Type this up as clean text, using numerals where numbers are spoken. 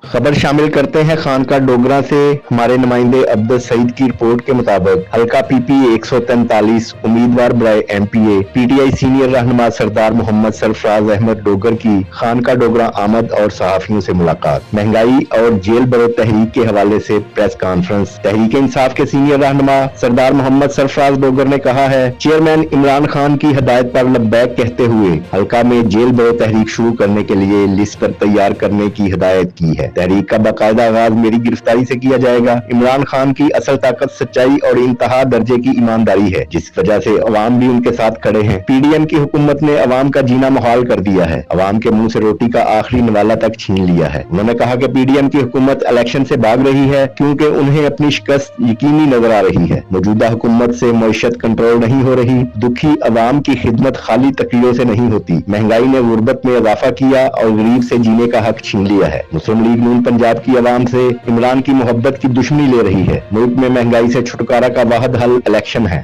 खबर शामिल करते हैं खानका डोगरा से। हमारे नुमाइंदे अब्दुल सईद की रिपोर्ट के मुताबिक हल्का पीपी 143 उम्मीदवार बराए एमपीए पीटीआई सीनियर रहनुमा सरदार मोहम्मद सरफराज अहमद डोगर की खानका डोगरा आमद और सहाफियों से मुलाकात। महंगाई और जेल बरो तहरीक के हवाले से प्रेस कॉन्फ्रेंस। तहरीक इंसाफ के सीनियर रहनुमा सरदार मोहम्मद सरफराज डोगर ने कहा है, चेयरमैन इमरान खान की हिदायत पर लब्बैक कहते हुए हल्का में जेल बरो तहरीक शुरू करने के लिए लिस्ट पर तैयार करने की हिदायत की है। तहरीक का बाकायदा आगाज मेरी गिरफ्तारी से किया जाएगा। इमरान खान की असल ताकत सच्चाई और इंतहा दर्जे की ईमानदारी है, जिस वजह से अवाम भी उनके साथ खड़े हैं। पीडीएम की हुकूमत ने अवाम का जीना मुहाल कर दिया है, अवाम के मुंह से रोटी का आखिरी निवाला तक छीन लिया है। उन्होंने कहा कि पीडीएम की हुकूमत इलेक्शन से भाग रही है क्योंकि उन्हें अपनी शिकस्त यकीनी नजर आ रही है। मौजूदा हुकूमत से मईशत कंट्रोल नहीं हो रही। दुखी अवाम की खिदमत खाली तकरीरों से नहीं होती। महंगाई ने गुर्बत में इजाफा किया और गरीब से जीने का हक छीन लिया है। मुस्लिम लीग नून पंजाब की आवाम से इमरान की मोहब्बत की दुश्मनी ले रही है। मुल्क में महंगाई से छुटकारा का वाहिद हल इलेक्शन है।